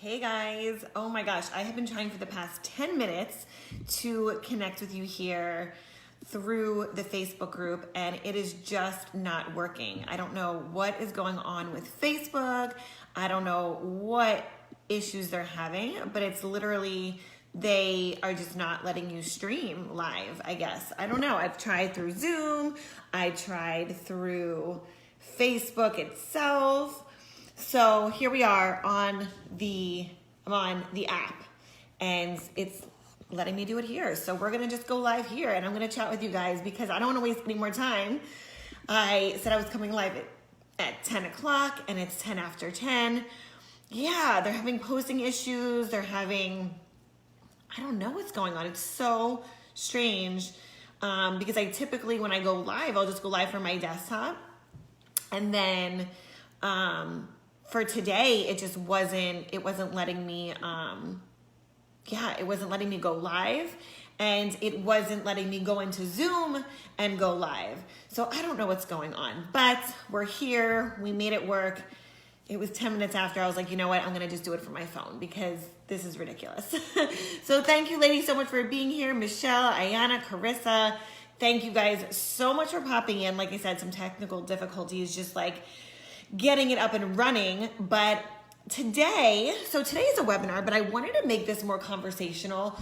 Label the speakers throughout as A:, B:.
A: Hey guys, oh my gosh, I have been trying for the past 10 minutes to connect with you here through the Facebook group and it is just not working. I don't know what is going on with Facebook. I don't know what issues they're having, but it's literally, they are just not letting you stream live, I guess. I don't know. I've tried through Zoom. I tried through Facebook itself. So here we are on the app and it's letting me do it here. So we're gonna just go live here and I'm gonna chat with you guys because I don't wanna waste any more time. I said I was coming live at 10 o'clock and it's 10 after 10. Yeah, they're having posting issues. They're having, I don't know what's going on. It's so strange because I typically, when I go live, I'll just go live from my desktop. And then for today, it just wasn't letting me, it wasn't letting me go live and it wasn't letting me go into Zoom and go live. So I don't know what's going on, but we're here. We made it work. It was 10 minutes after. I was like, you know what? I'm going to just do it from my phone because this is ridiculous. So thank you ladies so much for being here. Michelle, Ayana, Carissa, thank you guys so much for popping in. Like I said, some technical difficulties, just like getting it up and running. But today is a webinar, but I wanted to make this more conversational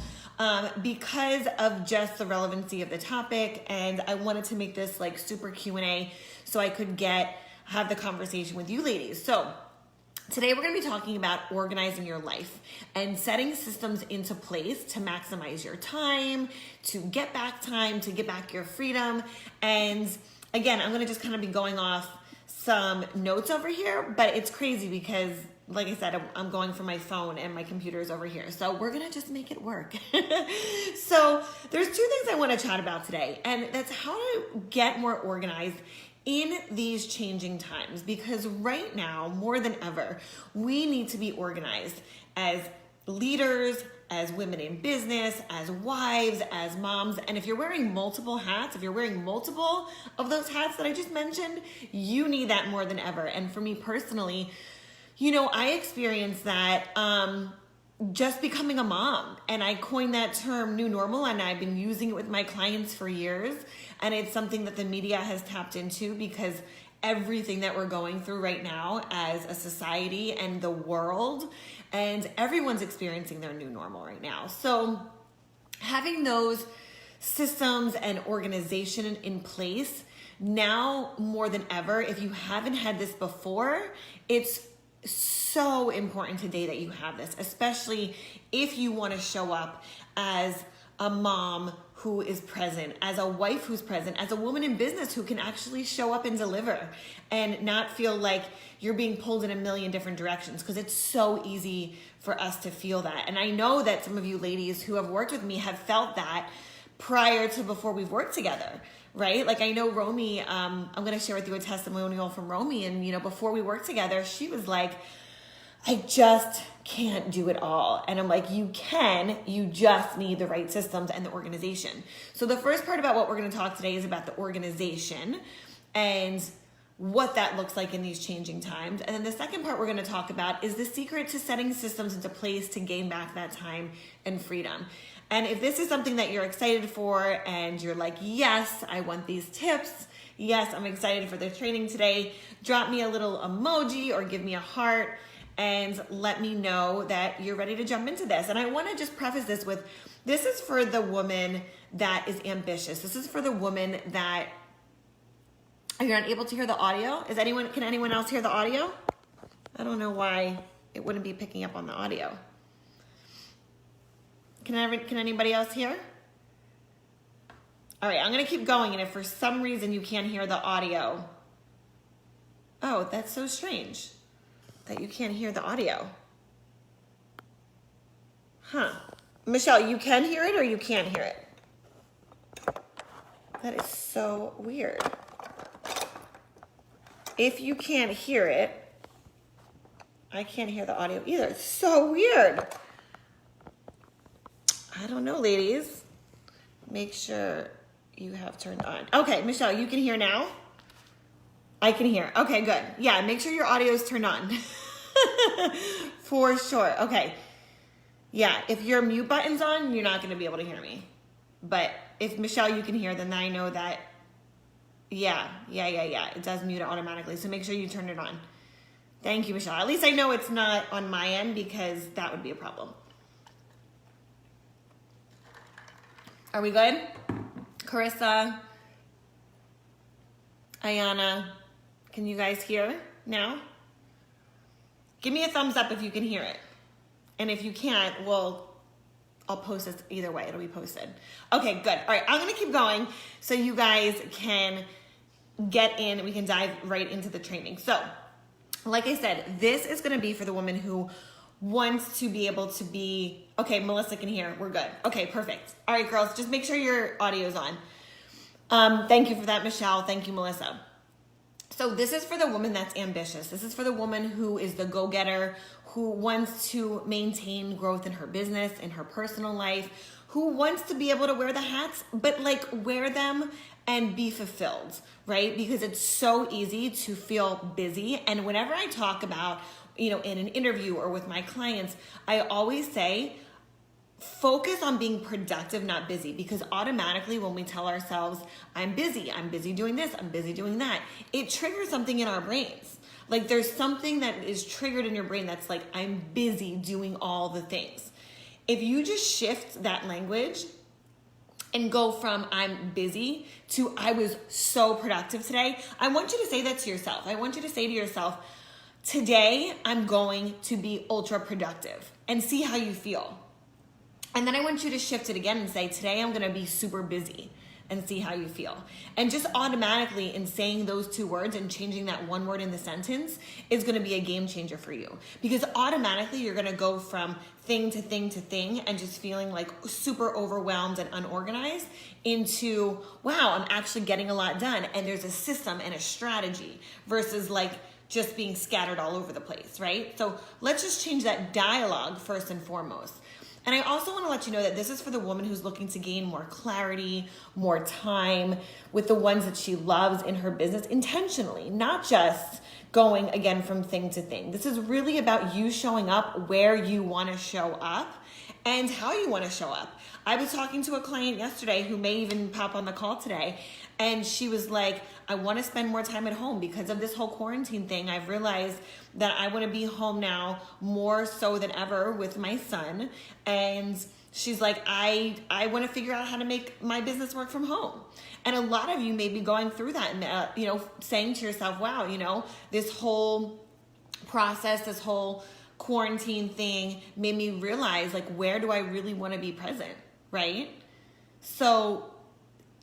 A: because of just the relevancy of the topic. And I wanted to make this like super Q&A so I could have the conversation with you ladies. So today we're going to be talking about organizing your life and setting systems into place to maximize your time, to get back time, to get back your freedom. And again, I'm going to just kind of be going off some notes over here, but it's crazy because like I said, I'm going from my phone and my computer is over here. So we're going to just make it work. So there's two things I want to chat about today, and that's how to get more organized in these changing times, because right now, more than ever, we need to be organized as leaders, as women in business, as wives, as moms. And if you're wearing multiple hats, if you're wearing multiple of those hats that I just mentioned, you need that more than ever. And for me personally, you know, I experienced that just becoming a mom, and I coined that term new normal, and I've been using it with my clients for years. And it's something that the media has tapped into because everything that we're going through right now as a society and the world, and everyone's experiencing their new normal right now. So having those systems and organization in place now more than ever, if you haven't had this before, it's so important today that you have this, especially if you want to show up as a mom who is present, as a wife who's present, as a woman in business who can actually show up and deliver and not feel like you're being pulled in a million different directions, because it's so easy for us to feel that. And I know that some of you ladies who have worked with me have felt that prior to before we've worked together, right? Like I know Romy, I'm going to share with you a testimonial from Romy. And, you know, before we worked together, she was like, I just can't do it all. And I'm like, you can, you just need the right systems and the organization. So the first part about what we're going to talk today is about the organization and what that looks like in these changing times. And then the second part we're going to talk about is the secret to setting systems into place to gain back that time and freedom. And if this is something that you're excited for and you're like, yes, I want these tips, yes, I'm excited for the training today, drop me a little emoji or give me a heart and let me know that you're ready to jump into this. And I want to just preface this with, this is for the woman that is ambitious. This is for the woman that, are you not able to hear the audio? Can anyone else hear the audio? I don't know why it wouldn't be picking up on the audio. Can anybody else hear? All right, I'm going to keep going. And if for some reason you can't hear the audio, oh, that's so strange that you can't hear the audio. Huh. Michelle, you can hear it or you can't hear it? That is so weird. If you can't hear it, I can't hear the audio either. It's so weird. I don't know, ladies. Make sure you have turned on. Okay, Michelle, you can hear now? I can hear. Okay, good. Yeah, make sure your audio is turned on. For sure. Okay. Yeah, if your mute button's on, you're not going to be able to hear me. But if Michelle, you can hear, then I know that, yeah. It does mute it automatically. So make sure you turn it on. Thank you, Michelle. At least I know it's not on my end because that would be a problem. Are we good? Carissa, Ayana, can you guys hear now? Give me a thumbs up if you can hear it. And if you can't, well, I'll post this either way. It'll be posted. Okay, good. All right, I'm going to keep going so you guys can get in. We can dive right into the training. So, like I said, this is going to be for the woman who wants to be able to be, okay, Melissa can hear. We're good. Okay, perfect. All right, girls, just make sure your audio's on. Thank you for that, Michelle. Thank you, Melissa. So this is for the woman that's ambitious. This is for the woman who is the go-getter, who wants to maintain growth in her business, in her personal life, who wants to be able to wear the hats, but like wear them and be fulfilled, right? Because it's so easy to feel busy. And whenever I talk about, in an interview or with my clients, I always say, focus on being productive, not busy, because automatically when we tell ourselves, I'm busy doing this, I'm busy doing that, it triggers something in our brains. Like there's something that is triggered in your brain that's like, I'm busy doing all the things. If you just shift that language and go from I'm busy to I was so productive today, I want you to say that to yourself. I want you to say to yourself, today I'm going to be ultra productive, and see how you feel. And then I want you to shift it again and say, today I'm going to be super busy, and see how you feel. And just automatically in saying those two words and changing that one word in the sentence is going to be a game changer for you, because automatically you're going to go from thing to thing to thing and just feeling like super overwhelmed and unorganized into, wow, I'm actually getting a lot done. And there's a system and a strategy versus like just being scattered all over the place, right? So let's just change that dialogue first and foremost. And I also want to let you know that this is for the woman who's looking to gain more clarity, more time with the ones that she loves in her business intentionally, not just going again from thing to thing. This is really about you showing up where you want to show up and how you want to show up. I was talking to a client yesterday who may even pop on the call today, and she was like, I want to spend more time at home because of this whole quarantine thing. I've realized that I want to be home now more so than ever with my son. And she's like, I want to figure out how to make my business work from home. And a lot of you may be going through that and, saying to yourself, wow, this whole process, this whole quarantine thing made me realize, like, where do I really want to be present, right? So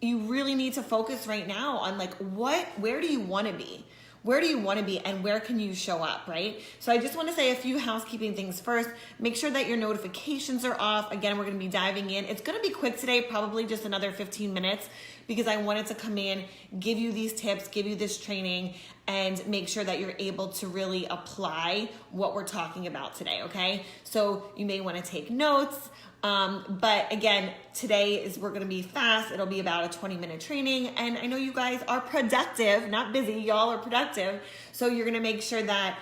A: you really need to focus right now on like, where do you want to be? Where do you want to be and where can you show up, right? So I just want to say a few housekeeping things first. Make sure that your notifications are off. Again, we're going to be diving in. It's going to be quick today, probably just another 15 minutes, because I wanted to come in, give you these tips, give you this training, and make sure that you're able to really apply what we're talking about today, okay? So you may want to take notes. But again, we're going to be fast. It'll be about a 20-minute training. And I know you guys are productive, not busy. Y'all are productive. So you're going to make sure that,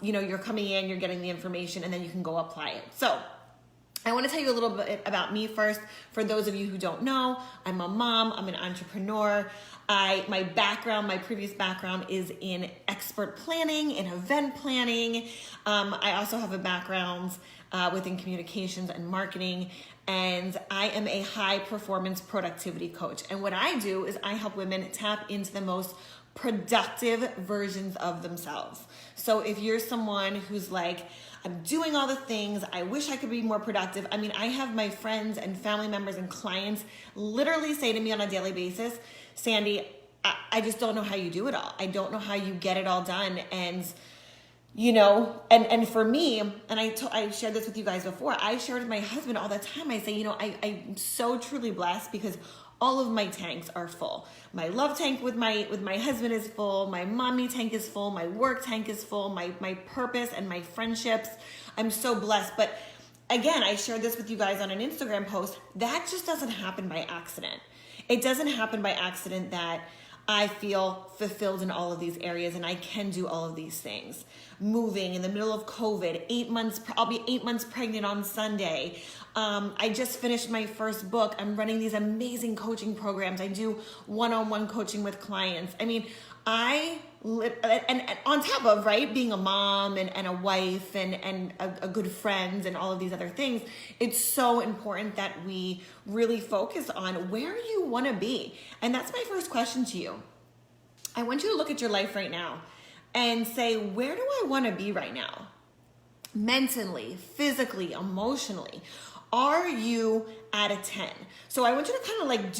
A: you're coming in, you're getting the information, and then you can go apply it. So I want to tell you a little bit about me first. For those of you who don't know, I'm a mom, I'm an entrepreneur. My previous background is in expert planning, in event planning. I also have a background within communications and marketing, and I am a high performance productivity coach. And what I do is I help women tap into the most productive versions of themselves. So if you're someone who's like, I'm doing all the things, I wish I could be more productive. I mean, I have my friends and family members and clients literally say to me on a daily basis, Sandi, I just don't know how you do it all. I don't know how you get it all done. And and for me, and I shared this with you guys before, I share with my husband all the time. I say, I'm so truly blessed because all of my tanks are full. My love tank with my husband is full. My mommy tank is full. My work tank is full. My purpose and my friendships. I'm so blessed. But again, I shared this with you guys on an Instagram post. That just doesn't happen by accident. It doesn't happen by accident that I feel fulfilled in all of these areas and I can do all of these things. Moving in the middle of COVID, I'll be 8 months pregnant on Sunday. I just finished my first book. I'm running these amazing coaching programs. I do one-on-one coaching with clients. I mean, and on top of, right, being a mom and a wife and a good friend and all of these other things, it's so important that we really focus on where you want to be. And that's my first question to you. I want you to look at your life right now and say, where do I want to be right now? Mentally, physically, emotionally. Are you at a 10? So I want you to kind of like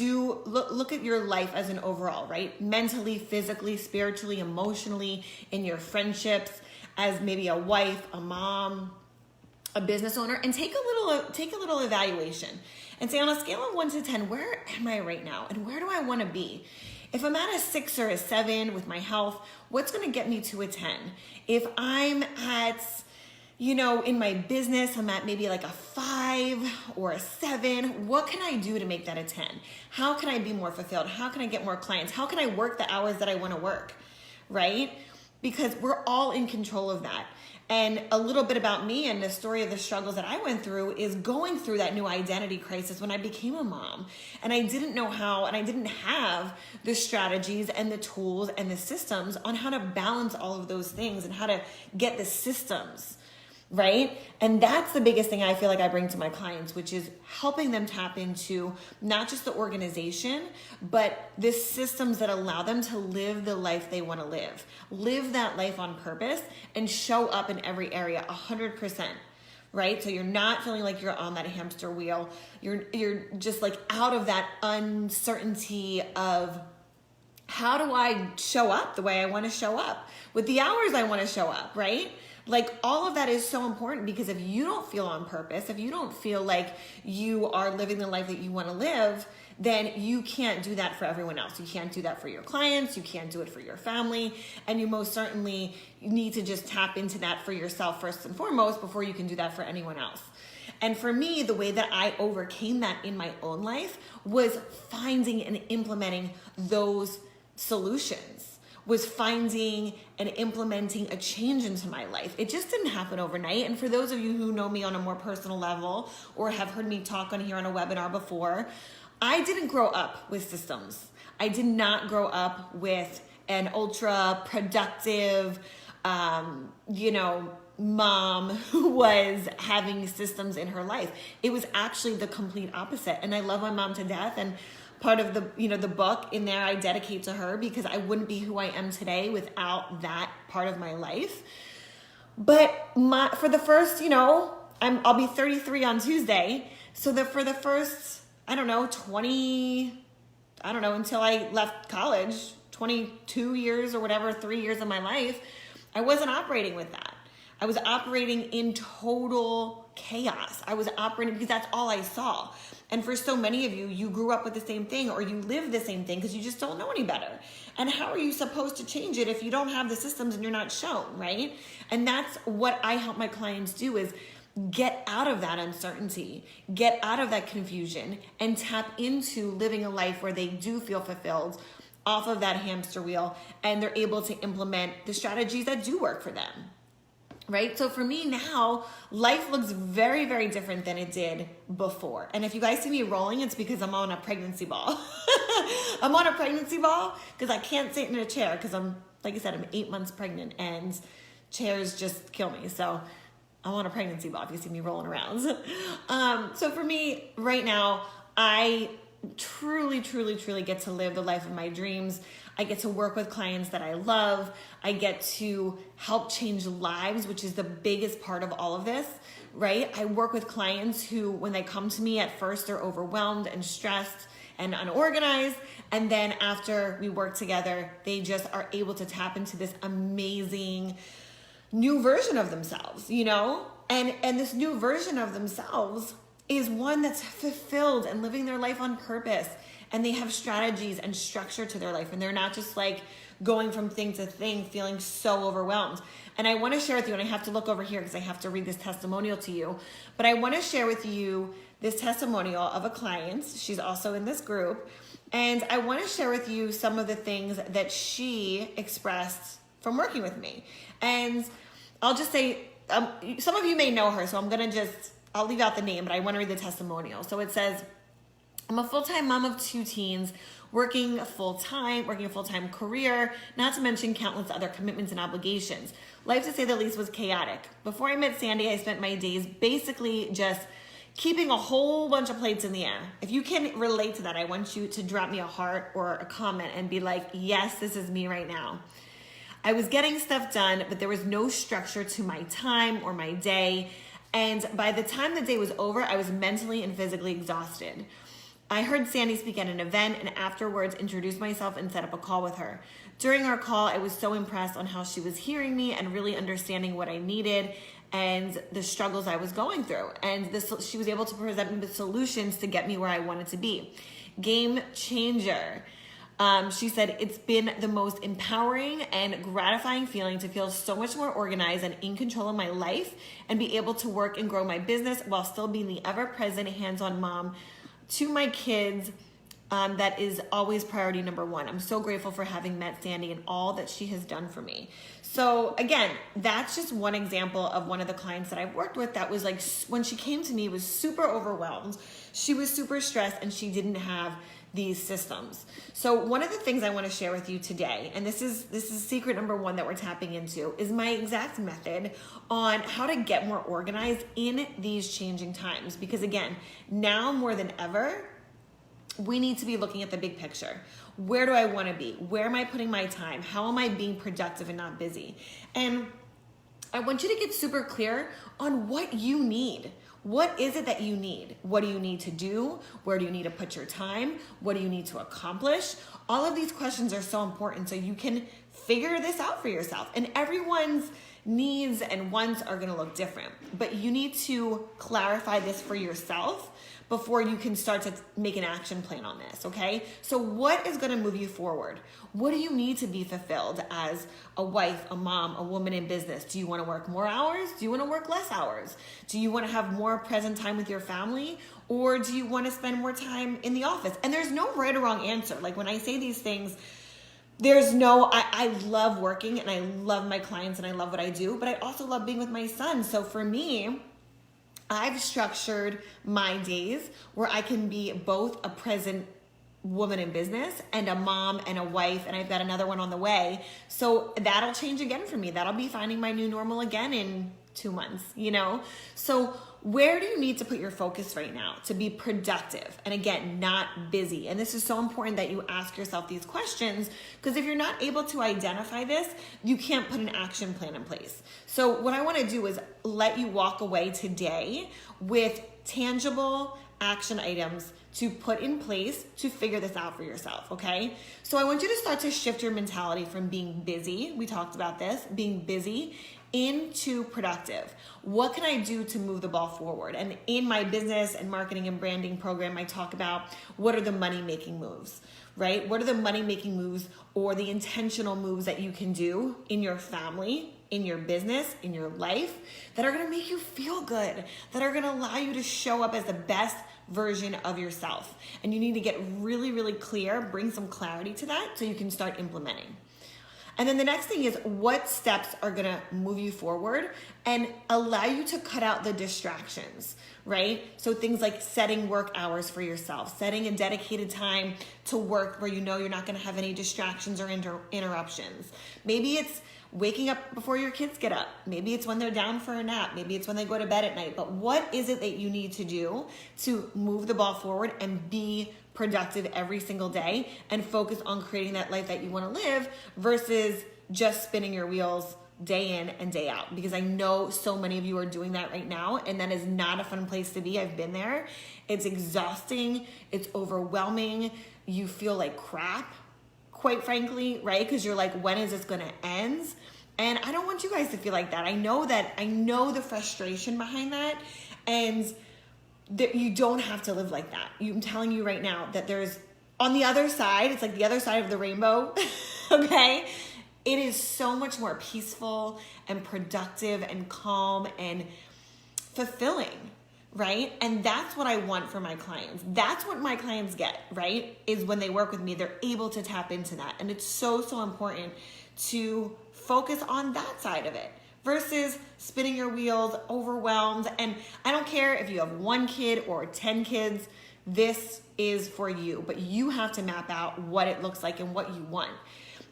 A: look at your life as an overall, right? Mentally, physically, spiritually, emotionally, in your friendships, as maybe a wife, a mom, a business owner, and take a little evaluation and say, on a scale of 1 to 10, where am I right now? And where do I want to be? If I'm at a 6 or a 7 with my health, what's going to get me to a 10? If I'm at, in my business, I'm at maybe like a 5 or a 7. What can I do to make that a 10? How can I be more fulfilled? How can I get more clients? How can I work the hours that I want to work, right? Because we're all in control of that. And a little bit about me and the story of the struggles that I went through is going through that new identity crisis when I became a mom. And I didn't know how, and I didn't have the strategies and the tools and the systems on how to balance all of those things and how to get the systems, right? And that's the biggest thing I feel like I bring to my clients, which is helping them tap into not just the organization, but the systems that allow them to live the life they want to live that life on purpose and show up in every area 100%, right? So you're not feeling like you're on that hamster wheel. You're just like out of that uncertainty of, how do I show up the way I want to show up with the hours I want to show up, right? Like all of that is so important, because if you don't feel on purpose, if you don't feel like you are living the life that you want to live, then you can't do that for everyone else. You can't do that for your clients. You can't do it for your family. And you most certainly need to just tap into that for yourself first and foremost before you can do that for anyone else. And for me, the way that I overcame that in my own life was finding and implementing those solutions, was finding and implementing a change into my life. It just didn't happen overnight. And for those of you who know me on a more personal level or have heard me talk on here on a webinar before, I didn't grow up with systems. I did not grow up with an ultra productive, mom who was having systems in her life. It was actually the complete opposite. And I love my mom to death. And part of the book in there I dedicate to her, because I wouldn't be who I am today without that part of my life. But for the first, I'll be 33 on Tuesday. So for the first, until I left college, 22 years or whatever, 3 years of my life, I wasn't operating with that. I was operating in total chaos. I was operating because that's all I saw. And for so many of you, you grew up with the same thing or you live the same thing because you just don't know any better. And how are you supposed to change it if you don't have the systems and you're not shown, right? And that's what I help my clients do, is get out of that uncertainty, get out of that confusion, and tap into living a life where they do feel fulfilled off of that hamster wheel, and they're able to implement the strategies that do work for them. Right? So for me now, life looks very, very different than it did before. And if you guys see me rolling, it's because I'm on a pregnancy ball. I'm on a pregnancy ball because I can't sit in a chair because like I said, I'm 8 months pregnant and chairs just kill me. So I'm on a pregnancy ball if you see me rolling around. So for me right now, I truly, truly, truly get to live the life of my dreams. I get to work with clients that I love. I get to help change lives, which is the biggest part of all of this, right? I work with clients who, when they come to me at first, they're overwhelmed and stressed and unorganized. And then after we work together, they just are able to tap into this amazing new version of themselves, And this new version of themselves is one that's fulfilled and living their life on purpose. And they have strategies and structure to their life. And they're not just like going from thing to thing, feeling so overwhelmed. And I want to share with you, and I have to look over here because I have to read this testimonial to you. But I want to share with you this testimonial of a client. She's also in this group And I want to share with you some of the things that she expressed from working with me. And I'll just say, some of you may know her, so I'll leave out the name, but I want to read the testimonial. So it says, I'm a full-time mom of 2 teens, working a full-time career, not to mention countless other commitments and obligations. Life, to say the least, was chaotic. Before I met Sandi, I spent my days basically just keeping a whole bunch of plates in the air. If you can relate to that, I want you to drop me a heart or a comment and be like, yes, this is me right now. I was getting stuff done, but there was no structure to my time or my day. And by the time the day was over, I was mentally and physically exhausted. I heard Sandi speak at an event and afterwards introduced myself and set up a call with her. During our call, I was so impressed on how she was hearing me and really understanding what I needed and the struggles I was going through. And she was able to present me with solutions to get me where I wanted to be. Game changer. She said, it's been the most empowering and gratifying feeling to feel so much more organized and in control of my life and be able to work and grow my business while still being the ever-present hands-on mom to my kids. That is always priority number 1. I'm so grateful for having met Sandi and all that she has done for me. So again, that's just one example of one of the clients that I've worked with that was like, when she came to me, was super overwhelmed. She was super stressed and she didn't have these systems. So one of the things I want to share with you today, and this is secret number 1 that we're tapping into, is my exact method on how to get more organized in these changing times. Because again, now more than ever, we need to be looking at the big picture. Where do I want to be? Where am I putting my time? How am I being productive and not busy? And I want you to get super clear on what you need. What is it that you need? What do you need to do? Where do you need to put your time? What do you need to accomplish? All of these questions are so important so you can figure this out for yourself. And everyone's needs and wants are going to look different, but you need to clarify this for yourself before you can start to make an action plan on this, okay? So what is gonna move you forward? What do you need to be fulfilled as a wife, a mom, a woman in business? Do you wanna work more hours? Do you wanna work less hours? Do you wanna have more present time with your family? Or do you wanna spend more time in the office? And there's no right or wrong answer. Like when I say these things, I love working and I love my clients and I love what I do, but I also love being with my son. So for me, I've structured my days where I can be both a present woman in business and a mom and a wife, and I've got another one on the way. So that'll change again for me. That'll be finding my new normal again in 2 months, you know? So where do you need to put your focus right now to be productive? And again, not busy. And this is so important that you ask yourself these questions, because if you're not able to identify this, you can't put an action plan in place. So what I want to do is let you walk away today with tangible action items to put in place to figure this out for yourself, okay? So I want you to start to shift your mentality from being busy, we talked about this, being busy, into productive. What can I do to move the ball forward? And in my business and marketing and branding program, I talk about what are the money-making moves, right? What are the money-making moves or the intentional moves that you can do in your family, in your business, in your life, that are gonna make you feel good, that are gonna allow you to show up as the best version of yourself. And you need to get really, really clear, bring some clarity to that so you can start implementing. And then the next thing is what steps are gonna move you forward and allow you to cut out the distractions, right? So things like setting work hours for yourself, setting a dedicated time to work where you know you're not gonna have any distractions or interruptions. Maybe it's waking up before your kids get up. Maybe it's when they're down for a nap. Maybe it's when they go to bed at night. But what is it that you need to do to move the ball forward and be productive every single day and focus on creating that life that you want to live versus just spinning your wheels day in and day out? Because I know so many of you are doing that right now, and that is not a fun place to be. I've been there. It's exhausting. It's overwhelming. You feel like crap, quite frankly, right? Because you're like, when is this going to end? And I don't want you guys to feel like that. I know the frustration behind that, and that you don't have to live like that. I'm telling you right now that there's, on the other side, it's like the other side of the rainbow, okay? It is so much more peaceful and productive and calm and fulfilling right? And that's what I want for my clients. That's what my clients get, right? Is when they work with me, they're able to tap into that. And it's so, so important to focus on that side of it versus spinning your wheels, overwhelmed. And I don't care if you have 1 kid or 10 kids, this is for you, but you have to map out what it looks like and what you want.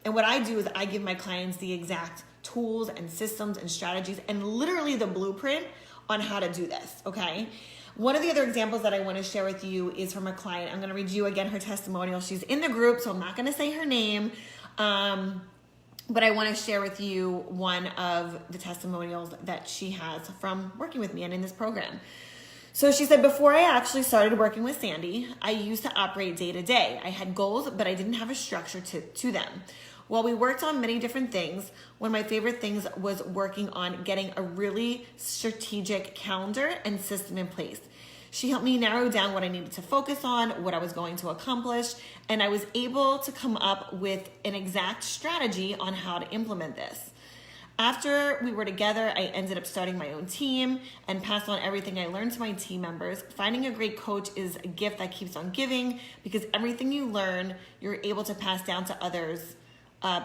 A: And what I do is I give my clients the exact tools and systems and strategies and literally the blueprint on how to do this, okay? One of the other examples that I want to share with you is from a client. I'm going to read you again her testimonial. She's in the group, so I'm not going to say her name, but I want to share with you one of the testimonials that she has from working with me and in this program. So she said, before I actually started working with Sandi, I used to operate day to day. I had goals, but I didn't have a structure to them. While we worked on many different things, one of my favorite things was working on getting a really strategic calendar and system in place. She helped me narrow down what I needed to focus on, what I was going to accomplish, and I was able to come up with an exact strategy on how to implement this. After we were together, I ended up starting my own team and passed on everything I learned to my team members. Finding a great coach is a gift that keeps on giving because everything you learn, you're able to pass down to others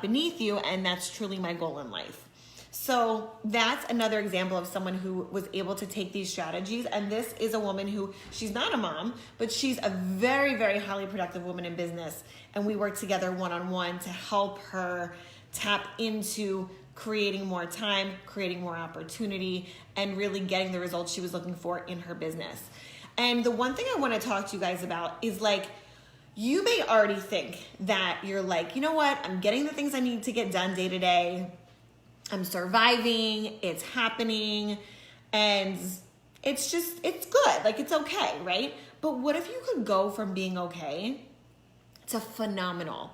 A: beneath you, and that's truly my goal in life. So that's another example of someone who was able to take these strategies. And this is a woman who, she's not a mom, but she's a very, very highly productive woman in business. And we work together one-on-one to help her tap into creating more time, creating more opportunity, and really getting the results she was looking for in her business. And the one thing I want to talk to you guys about is like, you may already think that you're like, you know what? I'm getting the things I need to get done day to day. I'm surviving. It's happening. And it's good. Like, it's okay, right? But what if you could go from being okay to phenomenal,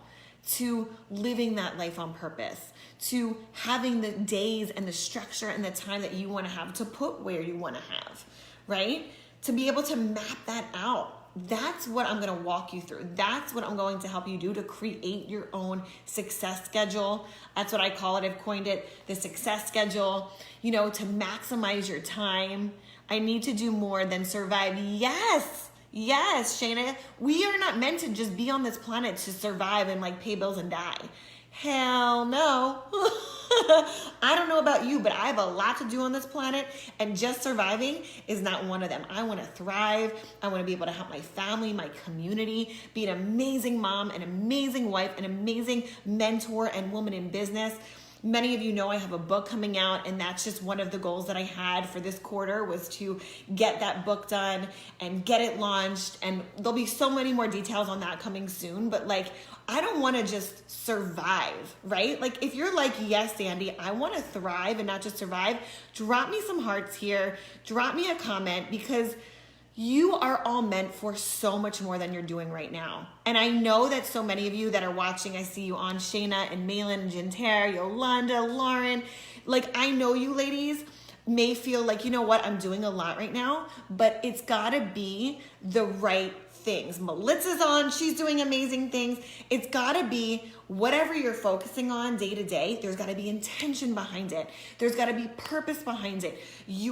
A: to living that life on purpose, to having the days and the structure and the time that you want to have to put where you want to have, right? To be able to map that out. That's what I'm going to walk you through. That's what I'm going to help you do to create your own success schedule. That's what I call it. I've coined it the success schedule, you know, to maximize your time. I need to do more than survive. Yes, Shayna, we are not meant to just be on this planet to survive and like pay bills and die. Hell no. I don't know about you, but I have a lot to do on this planet, and just surviving is not one of them. I want to thrive. I want to be able to help my family, my community, be an amazing mom, an amazing wife, an amazing mentor and woman in business. Many of you know I have a book coming out, and that's just one of the goals that I had for this quarter was to get that book done and get it launched. And there'll be so many more details on that coming soon, but like, I don't want to just survive, right? Like if you're like, yes, Sandi, I want to thrive and not just survive, drop me some hearts here, drop me a comment, because you are all meant for so much more than you're doing right now. And I know that so many of you that are watching, I see you on Shayna and Malin and Jinter, Yolanda, Lauren. Like, I know you ladies may feel like, you know what, I'm doing a lot right now, but it's gotta be the right things. Melissa's on, she's doing amazing things. It's gotta be whatever you're focusing on day to day, there's gotta be intention behind it. There's gotta be purpose behind it.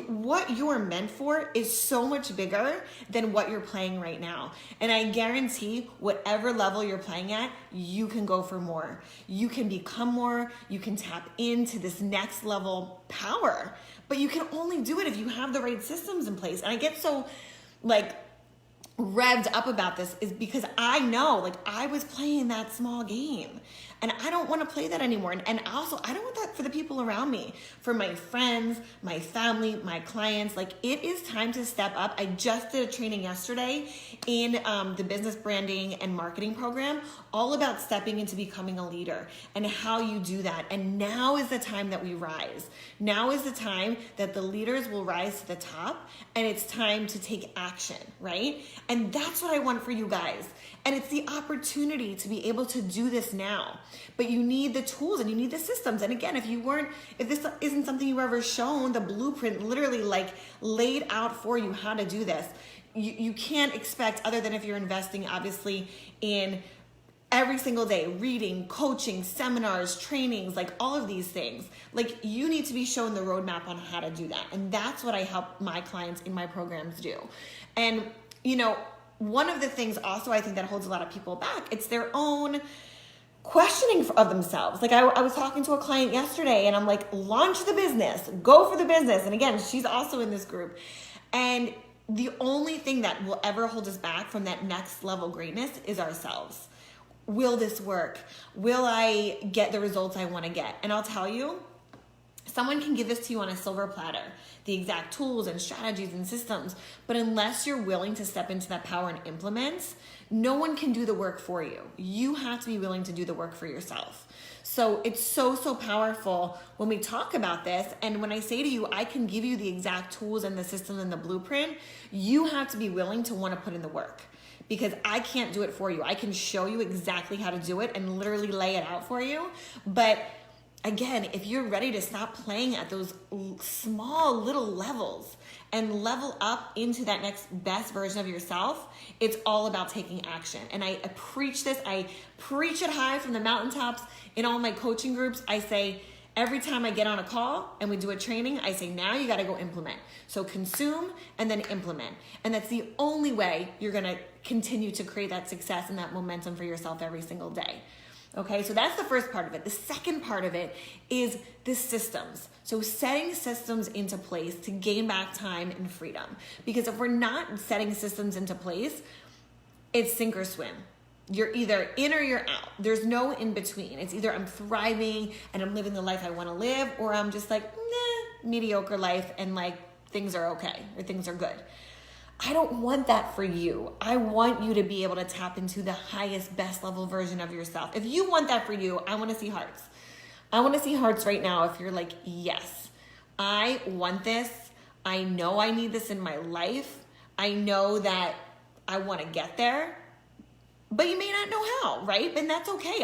A: What you are meant for is so much bigger than what you're playing right now. And I guarantee whatever level you're playing at, you can go for more. You can become more, you can tap into this next level power, but you can only do it if you have the right systems in place. And I get so like revved up about this is because I know, like, I was playing that small game and I don't want to play that anymore. And also, I don't want that for the people around me, for my friends, my family, my clients. Like, it is time to step up. I just did a training yesterday in the business branding and marketing program, all about stepping into becoming a leader and how you do that. And now is the time that we rise. Now is the time that the leaders will rise to the top, and it's time to take action, right? And that's what I want for you guys. And it's the opportunity to be able to do this now. But you need the tools and you need the systems. And again, if this isn't something you ever shown, the blueprint literally like laid out for you how to do this, you can't expect, other than if you're investing obviously in every single day, reading, coaching, seminars, trainings, like all of these things. Like you need to be shown the roadmap on how to do that. And that's what I help my clients in my programs do. And, you know, one of the things also I think that holds a lot of people back, it's their own questioning of themselves. Like I was talking to a client yesterday and I'm like, launch the business, go for the business. And again, she's also in this group. And the only thing that will ever hold us back from that next level greatness is ourselves. Will this work? Will I get the results I want to get? And I'll tell you, someone can give this to you on a silver platter, the exact tools and strategies and systems, but unless you're willing to step into that power and implement, no one can do the work for you. You have to be willing to do the work for yourself. So it's so powerful when we talk about this. And when I say to you, I can give you the exact tools and the system and the blueprint, you have to be willing to want to put in the work. Because I can't do it for you. I can show you exactly how to do it and literally lay it out for you. But again, if you're ready to stop playing at those small little levels and level up into that next best version of yourself, it's all about taking action. And I preach this. I preach it high from the mountaintops in all my coaching groups. I say, every time I get on a call and we do a training, I say, now you got to go implement. So consume and then implement. And that's the only way you're going to continue to create that success and that momentum for yourself every single day. Okay, so that's the first part of it. The second part of it is the systems. So setting systems into place to gain back time and freedom. Because if we're not setting systems into place, it's sink or swim. You're either in or you're out. There's no in between. It's either I'm thriving and I'm living the life I want to live, or I'm just like, nah, mediocre life and like things are okay or things are good. I don't want that for you. I want you to be able to tap into the highest, best level version of yourself. If you want that for you, I want to see hearts. I want to see hearts right now if you're like, yes, I want this. I know I need this in my life. I know that I want to get there. But you may not know how, right? And that's okay.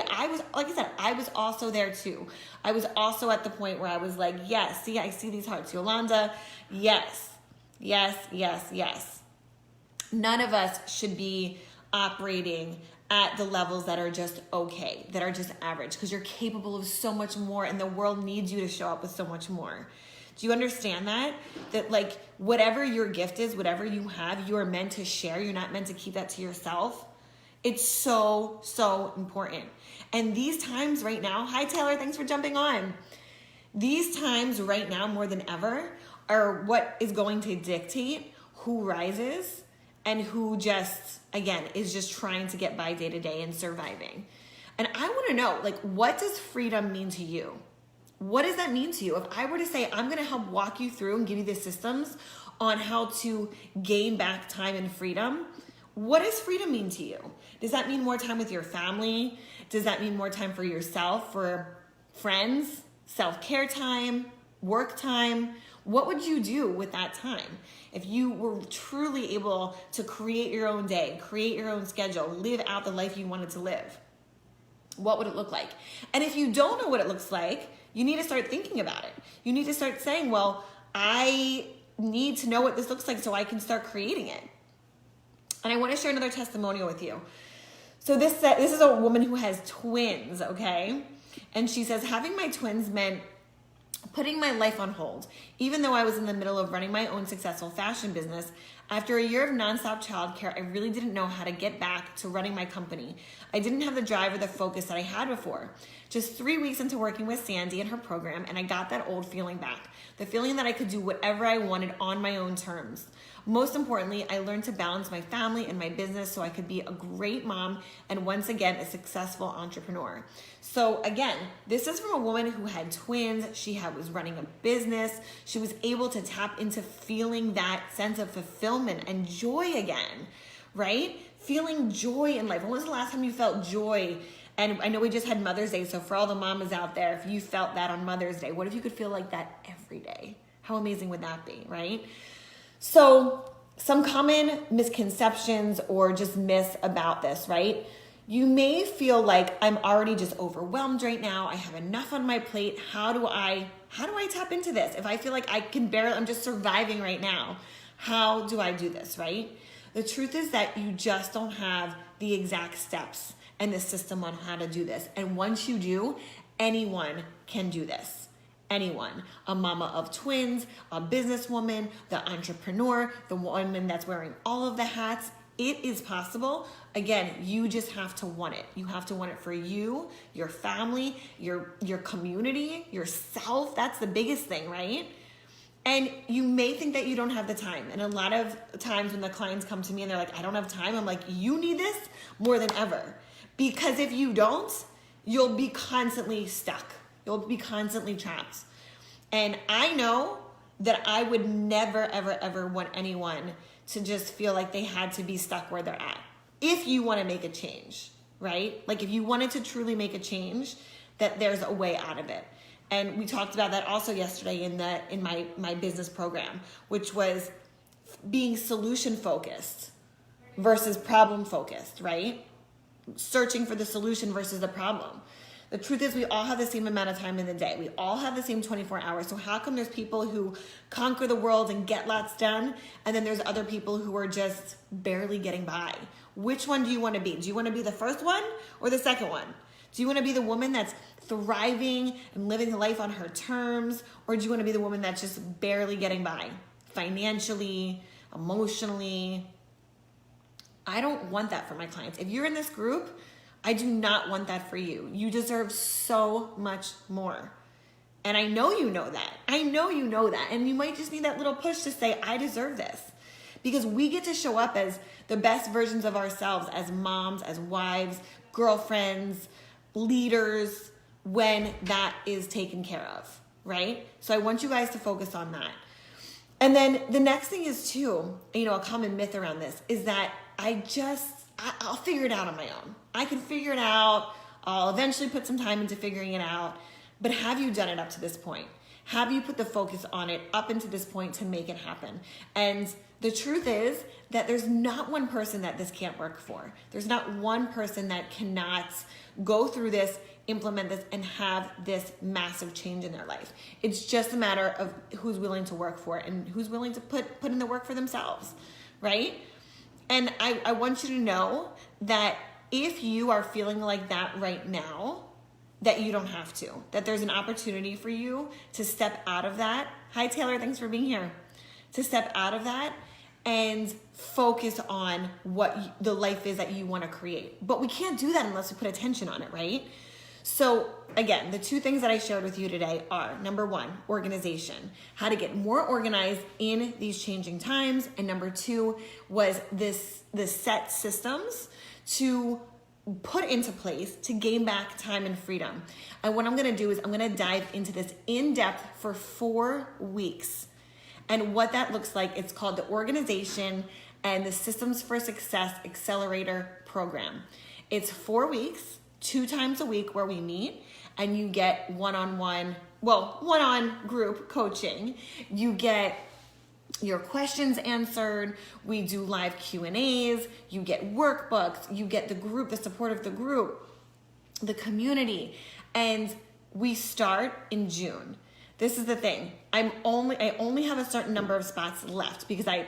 A: Like I said, I was also there too. I was also at the point where I was like, yes, see, I see these hearts. Yolanda, yes, yes, yes, yes. None of us should be operating at the levels that are just okay, that are just average, because you're capable of so much more and the world needs you to show up with so much more. Do you understand that? That like whatever your gift is, whatever you have, you are meant to share. You're not meant to keep that to yourself. It's so important. And these times right now, hi Taylor, thanks for jumping on. These times right now more than ever are what is going to dictate who rises and who just, again, is just trying to get by day to day and surviving. And I want to know, like, what does freedom mean to you? What does that mean to you? If I were to say, I'm going to help walk you through and give you the systems on how to gain back time and freedom, what does freedom mean to you? Does that mean more time with your family? Does that mean more time for yourself, for friends, self-care time, work time? What would you do with that time? If you were truly able to create your own day, create your own schedule, live out the life you wanted to live, what would it look like? And if you don't know what it looks like, you need to start thinking about it. You need to start saying, well, I need to know what this looks like so I can start creating it. And I want to share another testimonial with you. So this is a woman who has twins, okay? And she says, having my twins meant putting my life on hold. Even though I was in the middle of running my own successful fashion business, after a year of nonstop childcare, I really didn't know how to get back to running my company. I didn't have the drive or the focus that I had before. Just 3 weeks into working with Sandi and her program, and I got that old feeling back. The feeling that I could do whatever I wanted on my own terms. Most importantly, I learned to balance my family and my business so I could be a great mom and once again, a successful entrepreneur. So again, this is from a woman who had twins. She was running a business. She was able to tap into feeling that sense of fulfillment and joy again, right? Feeling joy in life. When was the last time you felt joy? And I know we just had Mother's Day, so for all the mamas out there, if you felt that on Mother's Day, what if you could feel like that every day? How amazing would that be, right? So some common misconceptions or just myths about this, right? You may feel like I'm already just overwhelmed right now. I have enough on my plate. How do I tap into this? If I feel like I'm just surviving right now, how do I do this, right? The truth is that you just don't have the exact steps and the system on how to do this. And once you do, anyone can do this. Anyone, a mama of twins, a businesswoman, the entrepreneur, the woman that's wearing all of the hats. It is possible. Again, you just have to want it. You have to want it for you, your family, your community, yourself. That's the biggest thing, right? And you may think that you don't have the time. And a lot of times when the clients come to me and they're like, I don't have time, I'm like, you need this more than ever. Because if you don't, you'll be constantly stuck. You'll be constantly trapped. And I know that I would never, ever, ever want anyone to just feel like they had to be stuck where they're at. If you want to make a change, right? Like if you wanted to truly make a change, that there's a way out of it. And we talked about that also yesterday in my business program, which was being solution focused versus problem focused, right? Searching for the solution versus the problem. The truth is we all have the same amount of time in the day. We all have the same 24 hours. So how come there's people who conquer the world and get lots done, and then there's other people who are just barely getting by? Which one do you want to be? Do you want to be the first one or the second one? Do you want to be the woman that's thriving and living the life on her terms? Or do you want to be the woman that's just barely getting by financially, emotionally? I don't want that for my clients. If you're in this group, I do not want that for you. You deserve so much more. And I know you know that. I know you know that. And you might just need that little push to say, I deserve this. Because we get to show up as the best versions of ourselves, as moms, as wives, girlfriends, leaders, when that is taken care of, right? So I want you guys to focus on that. And then the next thing is too, a common myth around this is that I'll figure it out on my own. I can figure it out. I'll eventually put some time into figuring it out. But have you done it up to this point? Have you put the focus on it up into this point to make it happen? And the truth is that there's not one person that this can't work for. There's not one person that cannot go through this, implement this, and have this massive change in their life. It's just a matter of who's willing to work for it and who's willing to put in the work for themselves, right? And I want you to know that if you are feeling like that right now, that you don't have to, that there's an opportunity for you to step out of that. Hi, Taylor, thanks for being here. To step out of that and focus on what the life is that you want to create. But we can't do that unless we put attention on it, right? So again, the two things that I shared with you today are, number one, organization, how to get more organized in these changing times. And number two was the set systems to put into place to gain back time and freedom. And what I'm going to do is I'm going to dive into this in depth for 4 weeks. And what that looks like, it's called the Organization and the Systems for Success Accelerator Program. It's 4 weeks, 2 times a week where we meet and you get one-on group coaching. You get your questions answered. We do live Q&As. You get workbooks. You get the group, the support of the group, the community. And we start in June. This is the thing. I only have a certain number of spots left because I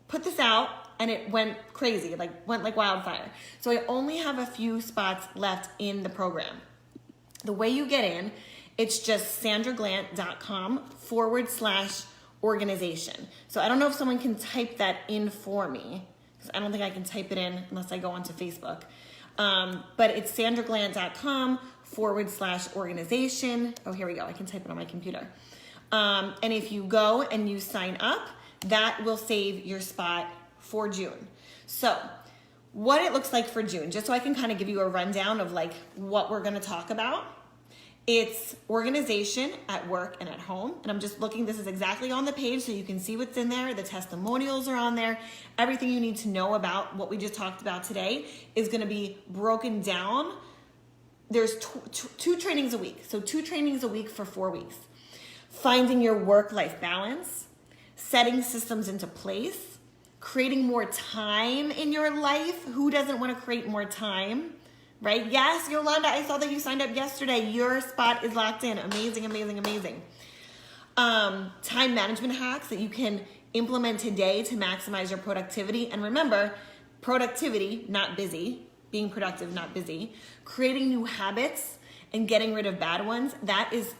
A: put this out and it went crazy, went like wildfire. So I only have a few spots left in the program. The way you get in, it's just sandraglant.com/organization. So I don't know if someone can type that in for me, because I don't think I can type it in unless I go onto Facebook. But it's sandraglant.com/organization. Oh, here we go. I can type it on my computer. And if you go and you sign up, that will save your spot for June. So what it looks like for June, just so I can kind of give you a rundown of what we're going to talk about. It's organization at work and at home. And I'm just looking, this is exactly on the page so you can see what's in there. The testimonials are on there. Everything you need to know about what we just talked about today is going to be broken down. There's two trainings a week. So 2 trainings a week for 4 weeks. Finding your work-life balance, setting systems into place, creating more time in your life. Who doesn't want to create more time? Right? Yes, Yolanda, I saw that you signed up yesterday. Your spot is locked in. Amazing, amazing, amazing. Time management hacks that you can implement today to maximize your productivity. And remember, productivity, not busy, being productive, not busy, creating new habits, and getting rid of bad ones.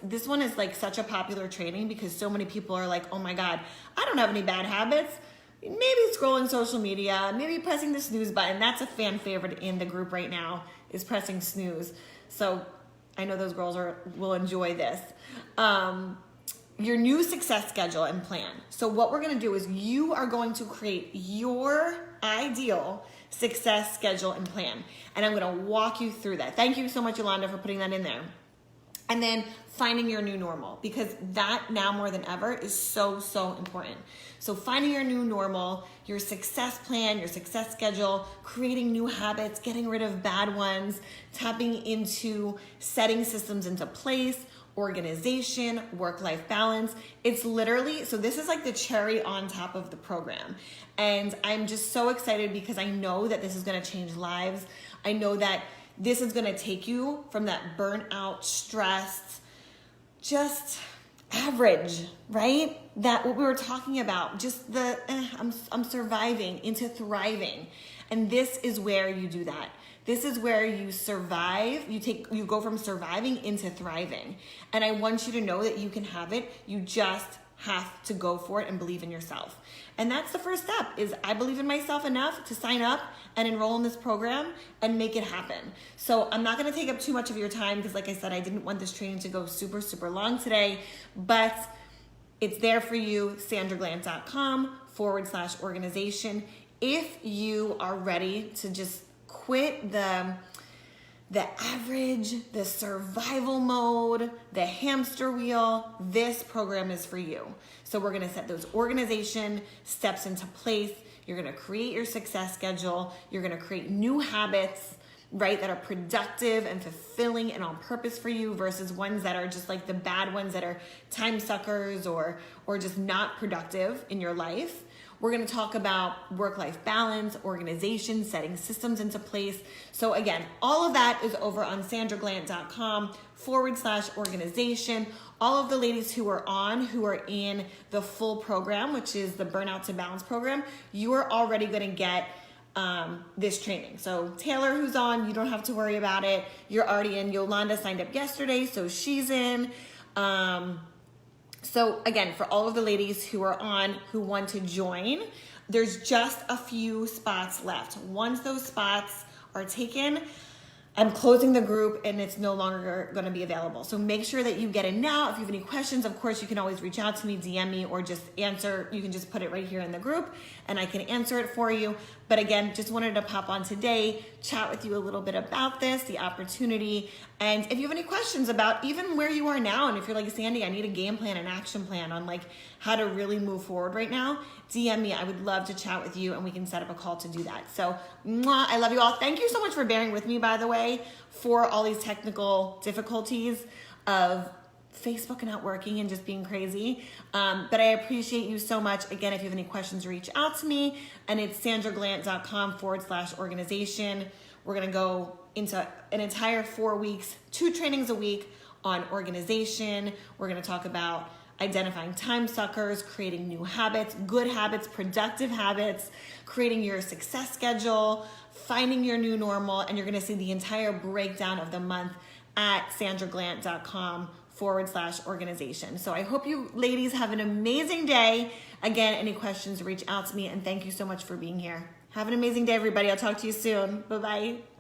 A: This one is like such a popular training because so many people are like, oh my God, I don't have any bad habits. Maybe scrolling social media, maybe pressing the snooze button. That's a fan favorite in the group right now, is pressing snooze. So I know those girls will enjoy this. Your new success schedule and plan. So what we're gonna do is you are going to create your ideal success schedule and plan. And I'm gonna walk you through that. Thank you so much, Yolanda, for putting that in there. And then finding your new normal, because that now more than ever is so, so important. So finding your new normal, your success plan, your success schedule, creating new habits, getting rid of bad ones, tapping into setting systems into place, organization, work-life balance. It's literally, so this is like the cherry on top of the program. And I'm just so excited because I know that this is gonna change lives. I know that this is gonna take you from that burnout, stressed, just average, right? That what we were talking about, just the, I'm surviving, into thriving. And this is where you do that. This is where you survive, you go from surviving into thriving. And I want you to know that you can have it. You just have to go for it and believe in yourself. And that's the first step, is I believe in myself enough to sign up and enroll in this program and make it happen. So I'm not gonna take up too much of your time because like I said, I didn't want this training to go super, super long today, but it's there for you, sandraglant.com/organization. If you are ready to just quit the average, the survival mode, the hamster wheel, this program is for you. So we're gonna set those organization steps into place. You're gonna create your success schedule. You're gonna create new habits, right, that are productive and fulfilling and on purpose for you versus ones that are just like the bad ones that are time suckers or just not productive in your life. We're gonna talk about work-life balance, organization, setting systems into place. So again, all of that is over on sandraglant.com/organization. All of the ladies who are in the full program, which is the Burnout to Balance program, you are already gonna get this training. So Taylor, who's on, you don't have to worry about it. You're already in. Yolanda signed up yesterday, so she's in. So again, for all of the ladies who are on, who want to join, there's just a few spots left. Once those spots are taken, I'm closing the group and it's no longer going to be available. So make sure that you get in now. If you have any questions, of course, you can always reach out to me, DM me, or just answer. You can just put it right here in the group and I can answer it for you. But again, just wanted to pop on today, chat with you a little bit about this, the opportunity. And if you have any questions about even where you are now, and if you're like, Sandy, I need a game plan, an action plan on like how to really move forward right now, DM me. I would love to chat with you and we can set up a call to do that. So mwah, I love you all. Thank you so much for bearing with me, by the way, for all these technical difficulties of Facebook not working and just being crazy. But I appreciate you so much. Again, if you have any questions, reach out to me. And it's sandraglant.com/organization. We're going to go into an entire 4 weeks, 2 trainings a week on organization. We're going to talk about identifying time suckers, creating new habits, good habits, productive habits, creating your success schedule, finding your new normal, and you're gonna see the entire breakdown of the month at sandraglant.com/organization. So I hope you ladies have an amazing day. Again, any questions, reach out to me, and thank you so much for being here. Have an amazing day, everybody. I'll talk to you soon. Bye-bye.